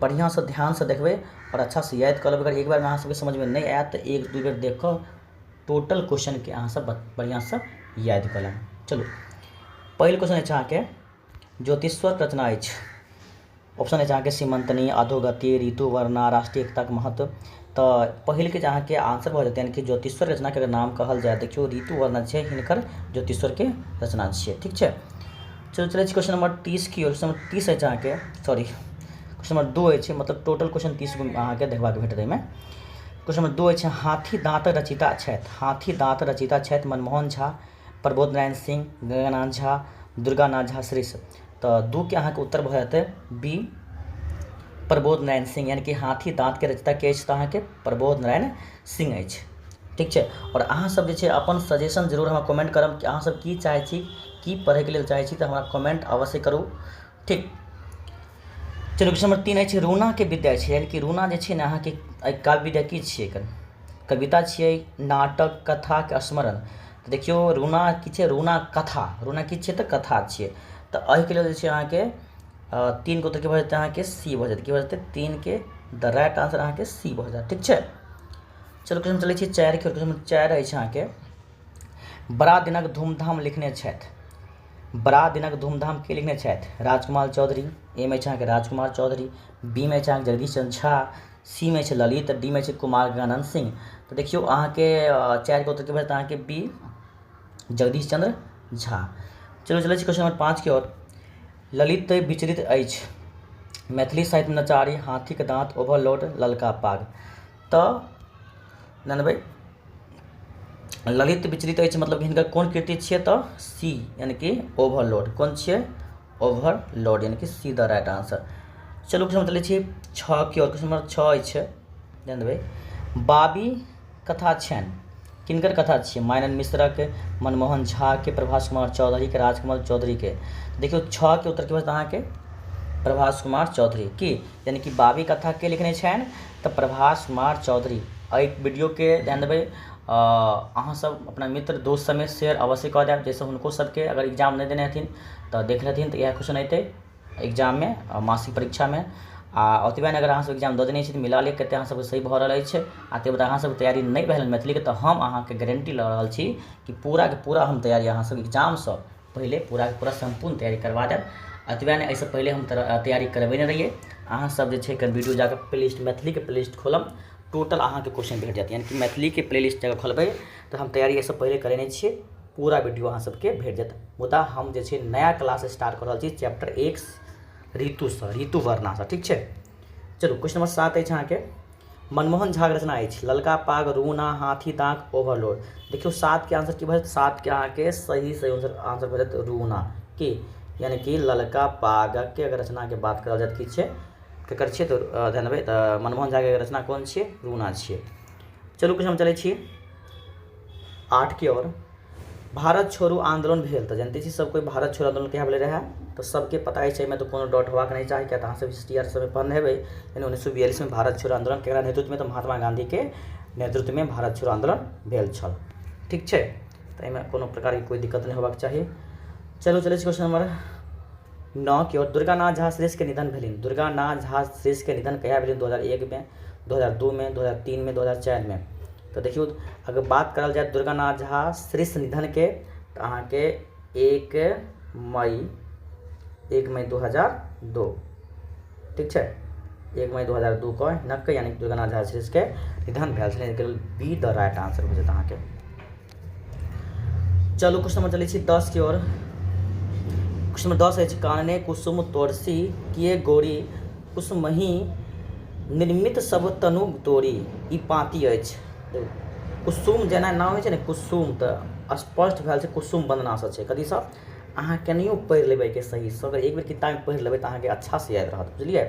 बढ़िया से ध्यान से देखबे और अच्छा से याद कर लेबै। अगर एक बार में अहाँ सबके समझ में नहीं आयत तो एक दू बेर देख कर टोटल क्वेश्चन के अहाँ सब बढ़िया से याद कर लेब। चलू पहिल क्वेश्चन अछि अहाँके ज्योतिष्वर रचना अछि। ऑप्शन अछि अहाँके सीमंतनी, अधोगति, ऋतु वर्णा, राष्ट्रीय एकता के महत्व। तो पहिल के अहाँके आंसर भऽ जेतै, यानी कि ज्योतिष्वर रचना के अगर नाम कहल जाए, देखियो ऋतु वर्णा छै हिनकर ज्योतिष्वर के रचना छियै। ठीक छै, चलो चलै छी क्वेश्चन नंबर 30 की ओर। क्वेश्चन नंबर 30 अछि अहाँके, सॉरी क्वेश्चन नंबर 2 अछि, मतलब टोटल क्वेश्चन 30 गो अहाँके देखबाक भेटत एहिमे। क्वेश्चन नंबर 2 अछि हाथी दाँत रचिता छथि। हाथी दाँत रचिता छथि मनमोहन झा, प्रबोध नारायण सिंह, गगनाथ झा, दुर्गानाथ झा श्रेष्ठ। तो 2 के अहाँके उत्तर भऽ जेतै बी प्रबोध नारायण सिंह, यानी कि हाथी दाँत के रचयिता के अछि तऽ अहाँके प्रबोध नारायण सिंह अछि। ठीक छै, और अहाँ सब जे छै अपन सजेशन जरूर हमरा कमेंट करब कि अहाँ सब की चाहै छी, की पढ़ैके लेल चाहै छी, तऽ हमरा कमेंट अवश्य करू। ठीक, चलू क्वेश्चन नंबर 3 अछि रूना के विद्या छै, यानी कि रूना जे छै ने अहाँके काव्य विद्या की छियै, कविता छियै, नाटक, कथा के स्मरण। तऽ देखियौ रूना की छै, रूना कथा, रूना की छियै तऽ कथा छियै। तऽ एहिके लेल जे छै अहाँके 3 के उत्तर के भऽ जेतै अहाँके सी भऽ जेतै, की भऽ जेतै 3 के द राइट आंसर अहाँके सी भऽ जेतै। ठीक छै, चलो क्वेश्चन चलै छी 4 के। क्वेश्चन नंबर 4 अछि अहाँके बड़ा दिनक धूमधाम लिखने छथि। बड़ा दिनक धूमधाम के लिखने छथि राजकुमार चौधरी। ए में अछि अहाँके राजकुमार चौधरी, बी में अछि अहाँके जगदीश चंद्र झा, सी में छै ललित, डी में छै कुमार गजानन सिंह। तो देखियो अहाँके 4 के उत्तर के भऽ जेतै अहाँके बी जगदीश चंद्र झा। चलो चलै छी क्वेश्चन नंबर 5 की ओर। ललित विचरित अछि मैथिली साहित्य नचारी, हाथीक दाँत, ओवरलोड, ललका पाग। तऽ जानबै ललित विचरित अछि मतलब हिनकर कोन कृति छियै तऽ सी, यानी कि ओवरलोड। कोन छियै ओवरलोड, यानी कि सी द राइट आंसर। चलू क्वेश्चन चलै छी 6 की ओर। क्वेश्चन नंबर 6 अछि, जानबै बाबी कथा छनि, किनकर कथा छियै, मानन मिश्रक, मनमोहन झा के, प्रभास कुमार चौधरी के, राजकमल चौधरी के। देखियो 6 के उत्तर के भऽ जेतै अहाँके प्रभास कुमार चौधरी की, यानी कि बाबी कथा के लिखने छनि तऽ प्रभास कुमार चौधरी। एहि वीडियो के ध्यान देबै अहाँ सब अपना मित्र दोस्त सभमे शेयर अवश्य कऽ देब, जाहिसँ हुनको सबके अगर एग्जाम नहि देने हथिन तऽ देख लेथिन तऽ इएह क्वेश्चन अयतै एग्जाममे, मासिक परीक्षामे। आ ओतबे अगर अहाँ सब एग्जाम दऽ देने छी तऽ मिला ले कते अहाँ सबके सही भऽ रहल अछि। आ ताहि बाद अहाँ सब तैयारी नहि भेल मैथिलीके तऽ हम अहाँके गारंटी लऽ रहल छी कि पूरा के पूरा हम तैयारी अहाँ सब एग्जामसँ पहले पूरा के पूरा संपूर्ण तैयारी करवा देब। एतबे नहीं, एहिसँ पहले हम तैयारी करबेने रहिए। अहाँ सब जे छै वीडियो जाकर प्लेलिस्ट मैथिली के प्लेलिस्ट खोलब, टोटल अहाँके क्वेश्चन भेट जाएत, यानी कि मैथिली के प्लेलिस्ट जगह खोलबै तऽ हम तैयारी एहिसँ पहले करेने छियै, पूरा वीडियो अहाँ सबके भेट जाएत। मुदा हम जे छै नया क्लास स्टार्ट कर रहल छी चैप्टर 1 ऋतुसँ, ऋतु वर्णासँ। ठीक छै, चलू क्वेश्चन नंबर 7 अछि अहाँके मनमोहन झा के रचना अछि ललका पाग, रूना, हाथी दाँत, ओवरलोड। देखियो 7 के आंसर की भऽ जाएत, 7 के अहाँके सही आंसर भऽ जाएत रूना की, यानी कि ललका पागक के अगर रचना के बात करल जाए की छै केकर छियै तऽ ध्यान देबै तऽ मनमोहन झा के रचना कोन छियै, रूना छियै। चलू क्वेश्चन हम चलै छी 8 की ओर। भारत छोड़ो आंदोलन भेल तऽ जानते छी सब कोई भारत छोड़ो आंदोलन कहिया भेलै रहै, तो सबके पता अछि, एहिमे तो कोनो डाउट होबाक नहीं चाही, किया तऽ अहाँ सब हिस्ट्री आर सब पढ़ने हेबै। यानी 1942 में भारत छोड़ो आंदोलन केकरा नेतृत्व में, तो महात्मा गांधी के नेतृत्व में भारत छोड़ो आंदोलन भेल छल। ठीक छै, तऽ एहिमे कोनो प्रकार की कोई दिक्कत नहीं होबाक चाही। चलो चलै छी क्वेश्चन नंबर 9 की ओर। दुर्गानाथ झा श्रेष्ठ के निधन भेलिन। दुर्गानाथ झा श्रेष्ठ के निधन कहिया भेलिन, 2001 में, 2002 में, 2003 में, 2004 में। तो देखियो अगर बात करल जाए दुर्गानाथ झा श्रेष्ठ निधन के तो अहाँके 1 मई 2002। ठीक छै, 1 मई 2002 को हिनक यानी दुर्गानाथ झा श्रेष्ठ के निधन भेल छलै, बी द राइट आंसर हो जाता अहाँके। चलू क्वेश्चन नंबर चलै छी 10 की ओर। क्वेश्चन नंबर 10 अछि कानने कुसुम तोड़सी किए गोरी, कुसुमहि निर्मित सब तनु तोड़ी। ई पाँति अछि। कुसुम जेना नाम होइ छै ने कुसुम, तऽ स्पष्ट भेल छै कुसुम वंदनासँ छै, कथीसँ अहाँ केनियो पढ़ि लेबै के सहीसँ, अगर एक बेर किताब पढ़ि लेबै तऽ अहाँके अच्छासँ याद रहत, बुझलिए।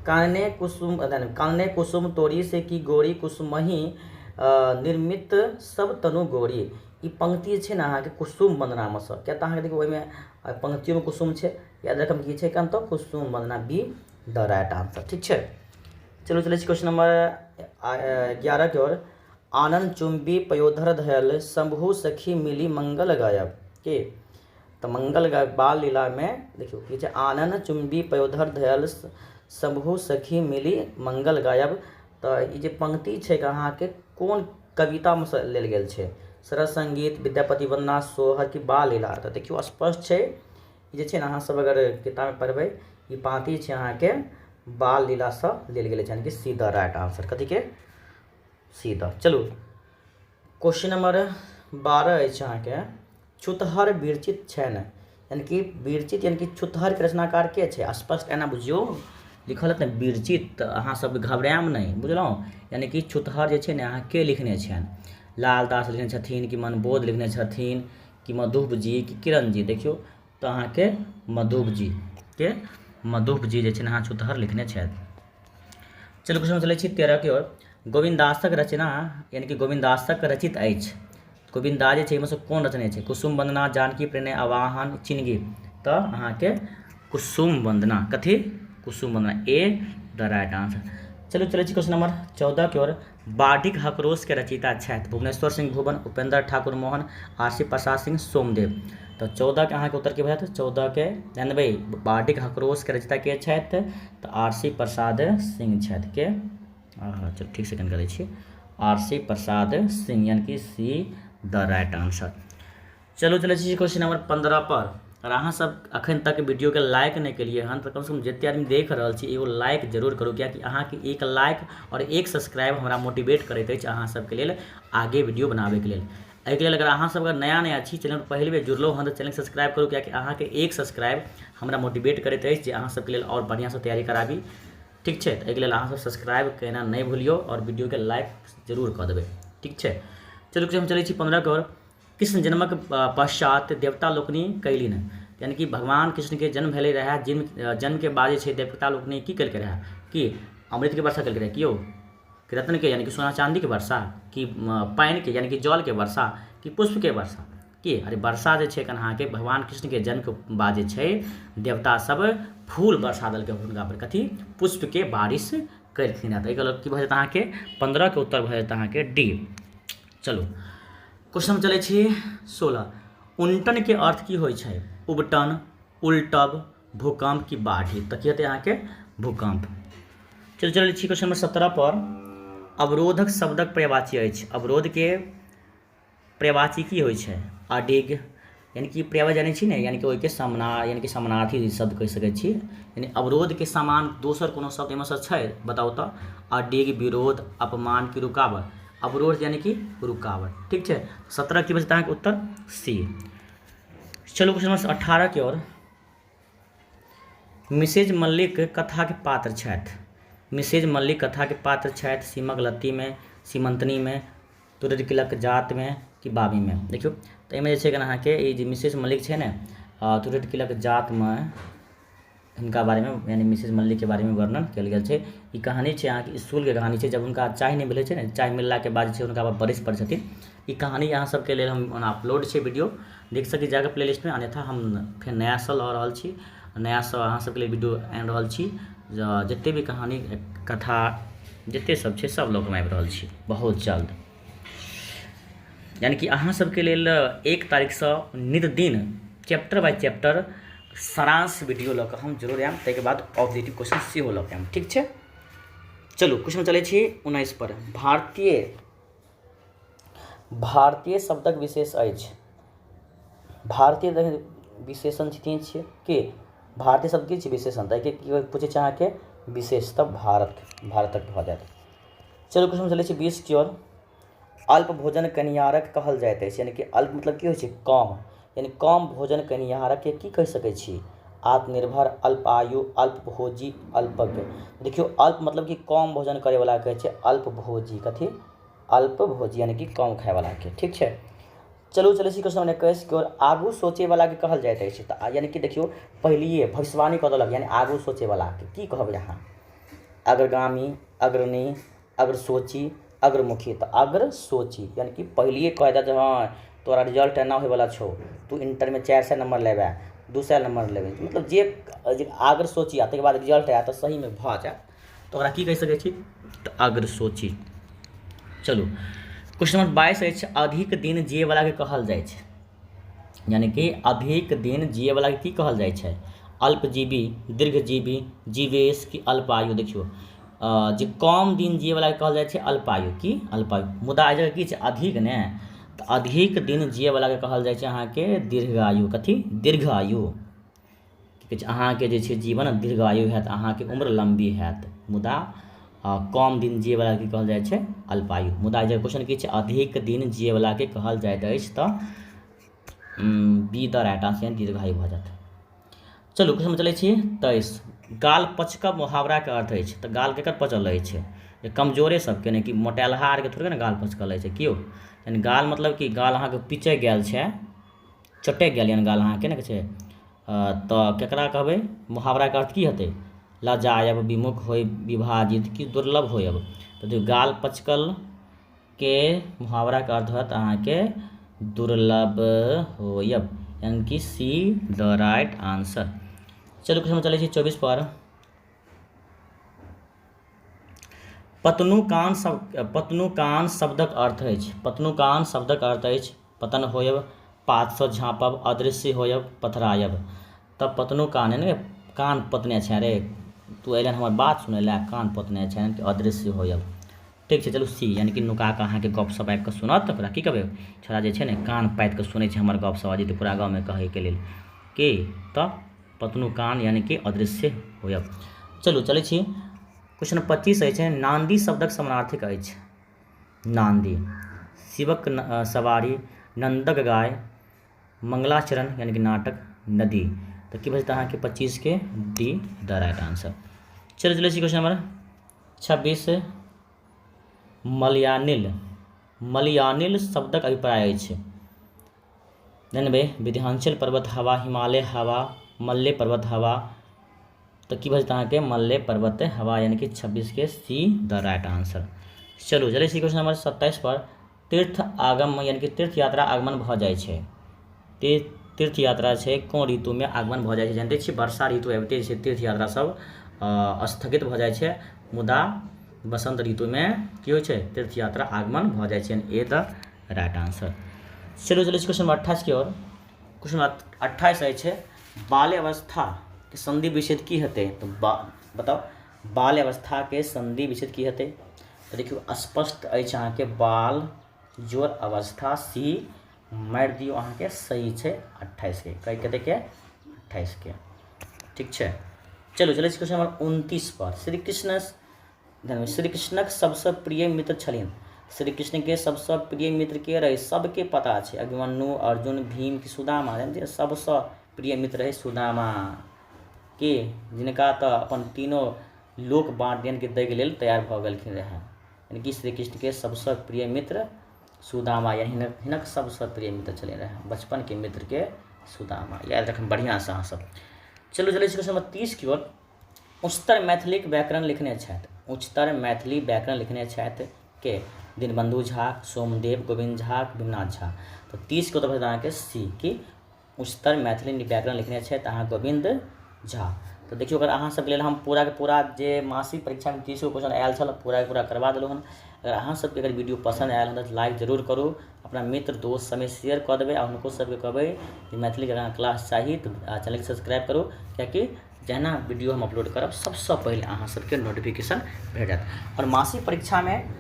कानने कुसुम तोड़ी से की गोरी, कुसुमहि निर्मित सब तनु गोरी। ई पंक्ति छै ने अहाँके कुसुम वंदनामे सँ, किया तऽ अहाँके देखियौ ओहिमे पंक्तियों में कुसुम छै, याद रखम की छै कहम तो कुसुम वंदना, बी द राइट आंसर। ठीक छै, चलो चलै छी क्वेश्चन नंबर 11 की ओर। आनंद चुंबी पयोधर धयल शंभु सखी मिली मंगल गायब के, तो मंगल गायब बाल लीला में देखियो की छै आनंद चुंबी पयोधर धयल शंभु सखी मिली मंगल गायब। तो ई जे पंक्ति छै अहाँके कोन कवितामे से लेल गेल छै? सरस संगीत, विद्यापति वंदना, सोहर की बाल लीला। तो देखियो स्पष्ट छै, ई जे छै ने अहाँ सब अगर किताब में पढ़बै, ई पंक्ति छै अहाँके बाल लीला से लेल गेल छै, यानी कि सी द राइट आंसर। कथी के? See the. चलू क्वेश्चन नंबर 12 अछि अहाँके छुतहर विरचित छैन, यानी कि विरचित यानी कि छुतहर के रचनाकार के छै? स्पष्ट एना बुझियो, लिखल है विरचित, अहाँ सब घबरायब नहीं, बुझलहुँ? यानी कि छुतहर जे छै ने अहाँ के लिखने छनि? लालदास लिखने छथिन कि मनबोध लिखने छथिन कि मधुप जी कि किरण जी? देखियो तो अहाँके मधुप जी जे छै ने अहाँ छुतहर लिखने छथि। चलू क्वेश्चन चलै छी 13 के ओर। गोविंदासक रचना यानी कि गोविंदासक रचित अछि। गोविंदा जे छै एहिमे से कोन रचने छै? कुसुम वंदना, जानकी प्रणय, आवाहन, चिन्नगी। तो अहाँके कुसुम वंदना। कथी? कुसुम वंदना, ए द राइट आंसर। चलू चलै छी क्वेश्चन नंबर 14 के ओर। बाढ़िक हकरोश के रचयिता छथि भुवनेश्वर सिंह भुवन, उपेंद्र ठाकुर मोहन, आरसी प्रसाद सिंह, सोमदेव। तो 14 के अहाँके उत्तर की भए जायत? 14 के जानबै बाढ़िक हकरोश के रचयिता के छथि? तो आरसी प्रसाद सिंह छथि। के? चलो ठीक से करै छी, आरसी प्रसाद सिंह, यानी कि सी द राइट आंसर। चलो चलै छी क्वेश्चन नंबर 15 पर। और अहाँ सब अखन तक वीडियो के लाइक नहीं केलिए हन तो कम से कम जते आदमी देख रहल छी एगो लाइक जरूर करू, कियाकि अहाँ के एक लाइक और एक सब्सक्राइब हमरा मोटिवेट करैत अछि अहाँ सबके लेल आगे वीडियो बनाबे के लेल। एहिके लेल अगर अहाँ सब अगर नया छी चैनल पर पहले बेर जुड़लो हन तो चैनल सब्सक्राइब करू, कियाकि अहाँ के एक सब्सक्राइब हमरा मोटिवेट करैत अछि जे अहाँ सबके लेल और बढ़िया से तैयारी कराबी। ठीक है? तो एहिके लेल अहाँ सब सब्सक्राइब करना नहीं भूलियो और वीडियो के लाइक जरूर कर देबै। ठीक है? चलू हम चलै छी 15 के ओर। कृष्ण जन्मक पश्चात देवता लोकनि कयलिन, यानी कि भगवान कृष्ण के जन्म भेले रहे, जन्म के बाद देवता लोकनि की कलके रहे? कि अमृत के वर्षा कलके रहे? कियो कि रत्न के यानी कि सोना चांदी के वर्षा, कि पानि के यानी कि जल के वर्षा, कि पुष्प के वर्षा? कि अरे वर्षा जे छै अहाँ के भगवान कृष्ण के जन्म के बाद जे छै देवता सब फूल वर्षा देलकै हुनका पर। कथी? पुष्प के बारिश कलखिन। तो एकर की भऽ जायत अहाँ के 15 के उत्तर भऽ जायत अहाँ के डी। चलू क्वेश्चन चलै छी 16। उनटन के अर्थ की होइ छै? उबटन, उल्टब, भूकंप की बाढ़ि? तो की हेतै अहाँ के भूकंप। चलै छी क्वेश्चन नंबर 17 पर। अवरोधक शब्दक पर्यायवाची अछि। अवरोध के पर्यायवाची की होइ छै? अडिग, यानी कि पर्यायवाची जानै छी ने, यानी कि ओहिके सामना यानी कि समानार्थी शब्द कहि सकै छी। यानी अवरोध के समान दोसर कोनो शब्द एहिमे से छै? बताउ तो। अडिग, विरोध, अपमान की रुकावट? अवरोध यानी कि रुकावट। ठीक है? 17 की बचता है उत्तर सी। चलो क्वेश्चन नंबर 18 की ओर। मिसेज मल्लिक कथा के पात्र छथि। मिसेज मल्लिक कथा के पात्र छथि सीमक लत्ती में, सीमंतनी में, तुरजकिलक जात में कि बाबी में? देखियो तो एहिमे जे छै अहाँ के ई जे मिसेज मल्लिक छै ने तुरजकिलक जात में इनका बारे में यानी मिसेज मल्लिक के बारे में वर्णन कल गेल छै। ई कहानी छै अहाँ के स्कूल के कहानी छै, जब उनका चाय नहीं मिले छै ने, चाय मिलला के बाद छै उनका बरिश पड़ै छथिन। ई कहानी अहाँ सबके लेल हम अपलोड छै वीडियो, देख सकी जाकर प्ले लिस्ट में। अन्यथा हम फिर नया सा लऽ रहल छी, नया सा अहाँ सबके लिए वीडियो आनि रहल छी। जते भी कहानी कथा जते सब छै सब लोग आबि रहल छी बहुत जल्द। यानी कि अहाँ सबके लेल 1 तारीख से नित दिन चैप्टर बाय चैप्टर सारांश वीडियो लऽ कऽ हम जरूर आयब, ताहिके बाद ऑब्जेक्टिव क्वेश्चन सेहो लऽ कऽ आयब। ठीक छै? चलू क्वेश्चन चलै छी 19 पर। भारतीय शब्दक विशेष अछि। भारतीय विशेषण छथिन छियै कि भारतीय शब्द की छै? विशेषण। तऽ की पूछे छै अहाँ के विशेष? तब भारतक भऽ जायत। चलू क्वेश्चन चलै छी 20 की ओर। अल्प भोजन कनियारक कहल जाइत अछि, यानी कि अल्प मतलब की होइ छै? कम, यानी कम भोजन कनियारक के की कहि सकै छी? आत्मनिर्भर, अल्पायु, अल्पभोजी, अल्पज्ञ। देखियो अल्प मतलब कि कम भोजन करे वाला कहै छै अल्पभोजी। कथी? अल्पभोजी यानी कि कम खाय वाला के। ठीक छै? चलू चलै छी क्वेश्चन 21 की ओर। आगू सोचे वाला के कहल जाइत अछि। तऽ यानी कि देखियो पहिलिए भविष्यवाणी कऽ देलक, यानी आगू सोचे वाला के की कहबै अहाँ? अग्रगामी, अग्रणी, अग्रसोची, अग्रमुखी। तो अग्रसोची यानी कि पहिलिए कह दे हाँ तोरा रिजल्ट एना होय वाला छौ, तू इंटर में 400 नंबर लेबै, 200 नंबर लेबै, मतलब जे अग्रसोची आ तकर बाद रिजल्ट आया तो सही में भऽ जाए तो ओकरा की कहि सकै छी? तो अग्रसोची। चलू क्वेश्चन नंबर 22 अछि। अधिक दिन जिये वाला के कहल जाइ छै, यानी कि अधिक दिन जिये वाला के की कहल जाइ छै? अल्पजीवी, दीर्घजीवी, जीवेश कि अल्पायु। देखियो जे कम दिन जियैवला कहल जाइ छै अल्पायु की अल्पायु। मुदा एहि जगह की छै अधिक ने, तऽ अधिक दिन जियैवलाके कहल जाइ छै अहाँके दीर्घायु। कथी दीर्घायु की कहै छै अहाँके जे छै जीवन दीर्घायु हैत, अहाँके उम्र लम्बी हैत। मुदा कम दिन जियैवला की कहल जाइ छै अल्पायु। मुदा एहि जगह क्वेश्चन की छै अधिक दिन जियैवलाके कहल जाइत अछि, तऽ बी द राइट आंसर दीर्घायु भऽ जायत। चलू क्वेश्चन चलै छी 23। गाल पचकब मुहावराके अर्थ अछि, तऽ गाल केकर पचल रहै छै, जे कमजोरे सबके ने कि मोटेलहा आरके थोड़े ने गाल पचकल रहै छै कियो। यानी गाल मतलब कि गाल अहाँके पिचकि गेल छै, चटकि गेल यानी गाल अहाँके ने कहै छै, तऽ केकरा कहबै मुहावराके अर्थ की हेतै लजायब, विमुख होय, विभाजित कि दुर्लभ होयब। तऽ गाल पचकल के मुहावराके अर्थ होत अहाँके दुर्लभ होयब, यानी कि सी द राइट आंसर। चलू क्वेश्चन चलै छी 24 पर। पतनुकान शब्दक अर्थ अछि, पतनुकान शब्दक अर्थ अछि पतन होयब, पातसँ झाँपब, अदृश्य होयब, पथरायब। तब पतनुकान यानी कान पतने छै रे, तू अयलन हमर बात सुनै लए, कान पतने छै यानी कि अदृश्य होयब। ठीक छै चलू सी यानी कि नुका कऽ अहाँके गपशप आबि कऽ सुनत, ओकरा की कहबै छोड़ा जे छै ने कान पाति कऽ सुनै छै हमर गपशप आ जेतै पूरा गाँवमे कहैके लेल कि तऽ पतनुकान यानी कि अदृश्य होयब। चलू चलै छी क्वेश्चन 25 अछि नांदी शब्दक समानार्थिक अछि। नांदी शिवक सवारी, नंदक गाय, मंगलाचरण यानी कि नाटक, नदी। तऽ की बचतै अहाँके 25 के डी द राइट आंसर। चलू चलै छी क्वेश्चन नंबर 26। मलयानिल शब्दक अभिप्राय अछि। जानबै विंध्याचल पर्वत हवा, हिमालय हवा, मल्य पर्वत हवा। तो की बचता अहाँके मल्य पर्वत हवा यानी कि 26 के सी द राइट आंसर। चलू चलै छी क्वेश्चन नंबर 27 पर। तीर्थ आगम यानी कि तीर्थ यात्रा आगमन भऽ जाइ छै, तीर्थ यात्रा छै कोन ऋतुमे आगमन भऽ जाइ छै। जानते छियै वर्षा ऋतु अबिते छै तीर्थ यात्रा सब स्थगित भऽ जाइ छै, मुदा बसंत ऋतुमे की होइ छै तीर्थ यात्रा आगमन भऽ जाइ छै, ए द राइट आंसर। चलू चलै छी क्वेश्चन नंबर 28 की ओर। क्वेश्चन 28 अछि बाल्य अवस्था के संधि विच्छेद की हेतै। तो बताओ बाल्य अवस्था के संधि विच्छेद की हेतै। तो देखियो स्पष्ट अछि अहाँके बाल जोड़ अवस्था, सी मारि दियौ अहाँके सही छै 28 के, कई कते के 28 के। ठीक छै चलू चलै छी क्वेश्चन नंबर 29 पर। श्री कृष्णक सबसँ प्रिय मित्र छलिन। श्री कृष्ण के सबसँ प्रिय मित्र के रहे सबके पता छै, अभिमन्यु, अर्जुन, भीम कि सुदामा। सबसँ प्रिय मित्र रहे सुदामा के, जिनका तऽ अपन तीनों लोक बाँट दियन के दै के लेल तैयार भऽ गेलखिन रहै। यानी कि श्री कृष्ण के सबसँ प्रिय मित्र सुदामा, यानी हिनक सबसँ प्रिय मित्र छलै रहै बचपन के मित्र के सुदामा, याद रखब बढ़िआँ से अहाँ सब। चलू चलै छी क्वेश्चन नंबर 30 की ओर। उच्चतर मैथिलीक व्याकरण लिखने छथि, उच्चतर मैथिली व्याकरण लिखने छथि के दीनबंधु झा, सोमदेव, गोविंद झा, भीमनाथ झा। तो 30 के उत्तर अहाँके सी कि उच्चतर मैथिली व्याकरण लिखने छथि अहाँ गोविंद झा। तो देखियो अगर अहाँ सबके लेल हम पूरा के पूरा जे मासिक परीक्षा में 30 गो क्वेश्चन आयल छल पूरा के पूरा करवा देलहुँ हन। अगर अहाँ सबके अगर वीडियो पसंद आयल हन तो लाइक जरूर करू, अपना मित्र दोस्त समेत शेयर कऽ देबै, आ हुनको सबके कहबै कि मैथिली के क्लास चाही तो चैनल के सब्सक्राइब करू, कियाकि जेना वीडियो हम अपलोड करब सबसँ पहले अहाँ सबके नोटिफिकेशन भेट जायत। और मासिक परीक्षा में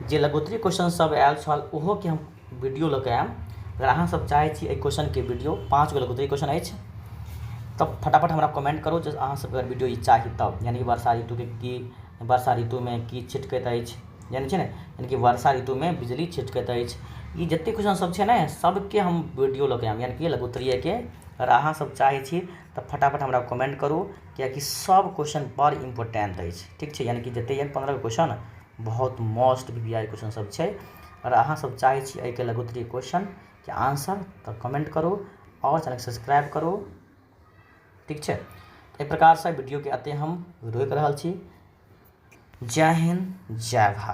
जे लघुत्तरी क्वेश्चन सब आयल छल ओहो के हम वीडियो लऽ के आयब। अगर अहाँ सब चाहै छी एहि क्वेश्चन के वीडियो 5 गो लघुत्तरी क्वेश्चन अछि तब फटाफट हमरा कमेंट करू जे अहाँ सबके अगर वीडियो ई चाही तब। यानी कि वर्षा ऋतु के की वर्षा ऋतु में की छिटकैत अछि, जानै छै ने, यानी कि वर्षा ऋतु में बिजली छिटकैत अछि। ई जते क्वेश्चन सब छै ने सबके हम वीडियो लऽ के आयब, यानी कि लघुत्तरीय के। अगर अहाँ सब चाहै छी तऽ फटाफट हमरा कमेंट करू, कियाकि सब क्वेश्चन बड़ इम्पोर्टेंट अछि। ठीक छै, यानी कि जते 15 क्वेश्चन बहुत मोस्ट VVI क्वेश्चन सब छै। अगर अहाँ सब चाहै छी एहिके लघुत्तरी क्वेश्चन के आंसर तऽ कमेंट करू और चैनल सब्सक्राइब करू। ठीक छै, एहि प्रकार से वीडियो के अते हम रोकि रहल छी। जय हिंद जय भारत।